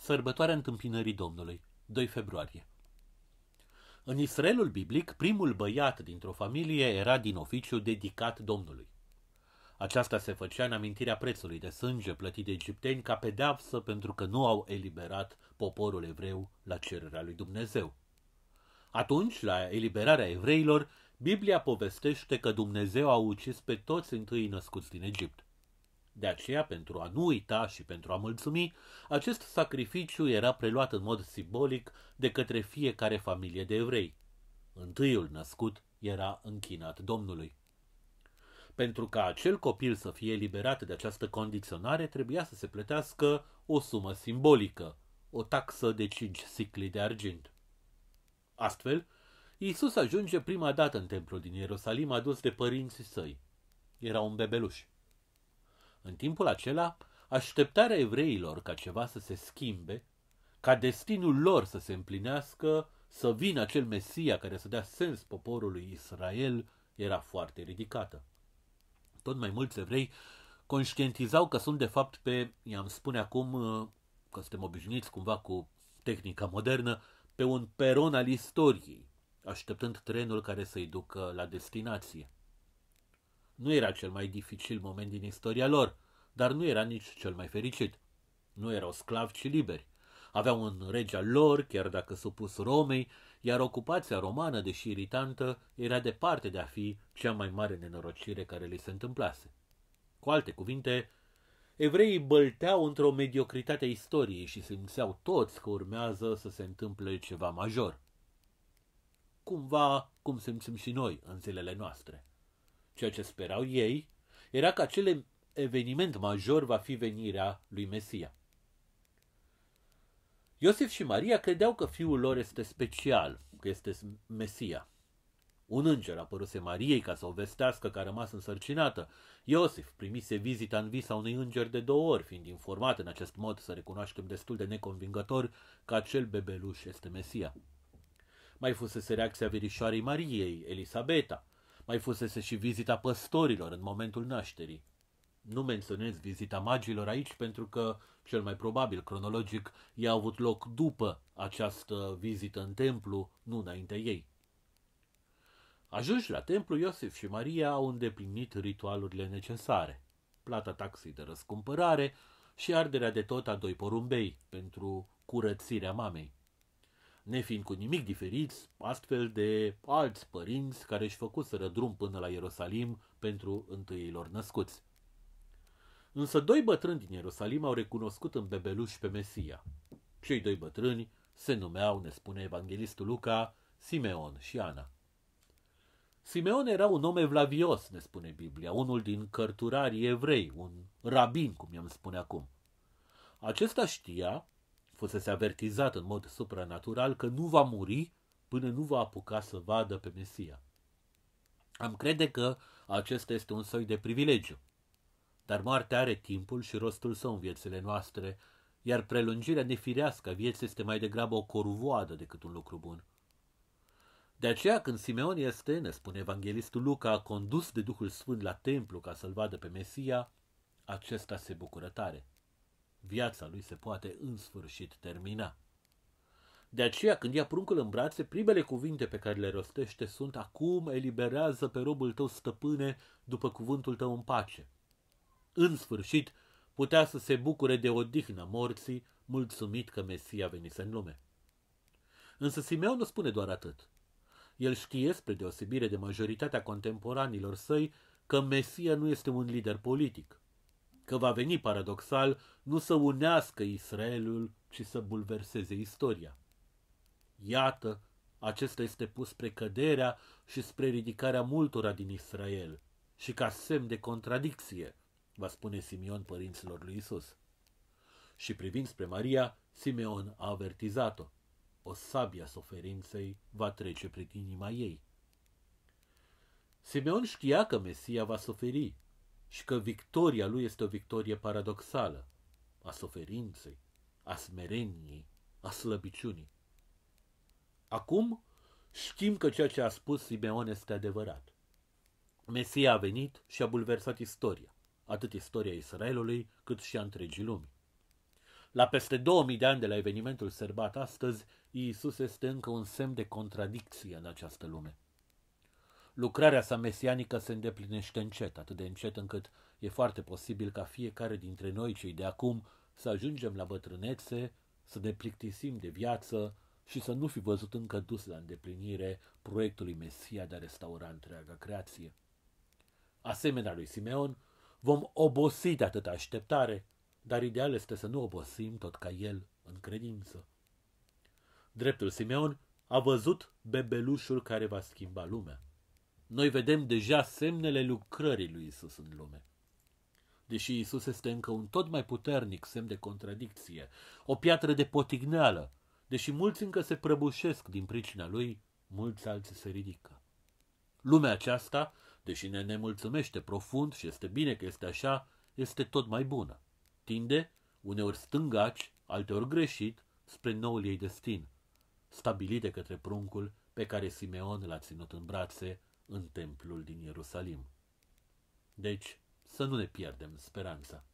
Sărbătoarea întâmpinării Domnului, 2 februarie. În Israelul biblic, primul băiat dintr-o familie era din oficiu dedicat Domnului. Aceasta se făcea în amintirea prețului de sânge plătit de egipteni ca pedeapsă pentru că nu au eliberat poporul evreu la cererea lui Dumnezeu. Atunci, la eliberarea evreilor, Biblia povestește că Dumnezeu a ucis pe toți întâi născuți din Egipt. De aceea, pentru a nu uita și pentru a mulțumi, acest sacrificiu era preluat în mod simbolic de către fiecare familie de evrei. Întâiul născut era închinat Domnului. Pentru ca acel copil să fie eliberat de această condiționare, trebuia să se plătească o sumă simbolică, o taxă de 5 sicli de argint. Astfel, Iisus ajunge prima dată în templul din Ierusalim adus de părinții săi. Era un bebeluș. În timpul acela, așteptarea evreilor ca ceva să se schimbe, ca destinul lor să se împlinească, să vină acel Mesia care să dea sens poporului Israel, era foarte ridicată. Tot mai mulți evrei conștientizau că sunt de fapt i-am spune acum că suntem obișnuiți cumva cu tehnica modernă, pe un peron al istoriei, așteptând trenul care să-i ducă la destinație. Nu era cel mai dificil moment din istoria lor, dar nu era nici cel mai fericit. Nu erau sclavi, ci liberi. Aveau un rege al lor, chiar dacă supus Romei, iar ocupația romană, deși iritantă, era departe de a fi cea mai mare nenorocire care li se întâmplase. Cu alte cuvinte, evreii bălteau într-o mediocritate a istoriei și simțeau toți că urmează să se întâmple ceva major. Cumva cum simțim și noi în zilele noastre. Ceea ce sperau ei era că acel eveniment major va fi venirea lui Mesia. Iosif și Maria credeau că fiul lor este special, că este Mesia. Un înger apăruse Mariei ca să o vestească că a rămas însărcinată. Iosif primise vizita în vis a unui înger de 2 ori, fiind informat în acest mod, să recunoaștem destul de neconvingător, că acel bebeluș este Mesia. Mai fusese reacția verișoarei Mariei, Elisabeta. Mai fusese și vizita păstorilor în momentul nașterii. Nu menționez vizita magilor aici pentru că, cel mai probabil, cronologic, ea a avut loc după această vizită în templu, nu înainte ei. Ajunși la templu, Iosif și Maria au îndeplinit ritualurile necesare, plata taxei de răscumpărare și arderea de tot a 2 porumbei pentru curățirea mamei. Nefiind cu nimic diferiți, astfel de alți părinți care își făcuseră drum până la Ierusalim pentru întâiilor născuți. Însă 2 bătrâni din Ierusalim au recunoscut în bebeluș pe Mesia. Cei 2 bătrâni se numeau, ne spune evanghelistul Luca, Simeon și Ana. Simeon era un om evlavios, ne spune Biblia, unul din cărturarii evrei, un rabin, cum i-am spune acum. Acesta știa, fusese avertizat în mod supranatural, că nu va muri până nu va apuca să vadă pe Mesia. Am crede că acesta este un soi de privilegiu. Dar moartea are timpul și rostul său în viețile noastre, iar prelungirea nefirească a vieții este mai degrabă o corvoadă decât un lucru bun. De aceea, când Simeon este, ne spune evanghelistul Luca, condus de Duhul Sfânt la templu ca să-l vadă pe Mesia, acesta se bucură tare. Viața lui se poate în sfârșit termina. De aceea, când ia pruncul în brațe, primele cuvinte pe care le rostește sunt: acum eliberează pe robul tău, stăpâne, după cuvântul tău în pace. În sfârșit, putea să se bucure de odihnă morții, mulțumit că Mesia venise în lume. Însă Simeon nu spune doar atât. El știe, spre deosebire de majoritatea contemporanilor săi, că Mesia nu este un lider politic, că va veni, paradoxal, nu să unească Israelul, ci să bulverseze istoria. Iată, acesta este pus spre căderea și spre ridicarea multora din Israel și ca semn de contradicție, va spune Simeon părinților lui Isus. Și privind spre Maria, Simeon a avertizat-o. O sabie a suferinței va trece prin inima ei. Simeon știa că Mesia va suferi și că victoria lui este o victorie paradoxală, a suferinței, a smereniei, a slăbiciunii. Acum știm că ceea ce a spus Simeon este adevărat. Mesia a venit și a bulversat istoria, atât istoria Israelului cât și a întregii lumi. La peste 2000 de ani de la evenimentul sărbat astăzi, Iisus este încă un semn de contradicție în această lume. Lucrarea sa mesianică se îndeplinește încet, atât de încet încât e foarte posibil ca fiecare dintre noi, cei de acum, să ajungem la bătrânețe, să ne plictisim de viață și să nu fi văzut încă dus la îndeplinire proiectul lui Mesia de a restaura întreaga creație. Asemenea lui Simeon, vom obosi de atâta așteptare, dar ideal este să nu obosim tot ca el în credință. Dreptul Simeon a văzut bebelușul care va schimba lumea. Noi vedem deja semnele lucrării lui Isus în lume. Deși Isus este încă un tot mai puternic semn de contradicție, o piatră de potigneală, deși mulți încă se prăbușesc din pricina lui, mulți alții se ridică. Lumea aceasta, deși ne nemulțumește profund și este bine că este așa, este tot mai bună. Tinde, uneori stângaci, alteori greșit, spre noul ei destin, stabilit de către pruncul pe care Simeon l-a ținut în brațe în templul din Ierusalim. Deci, să nu ne pierdem speranța.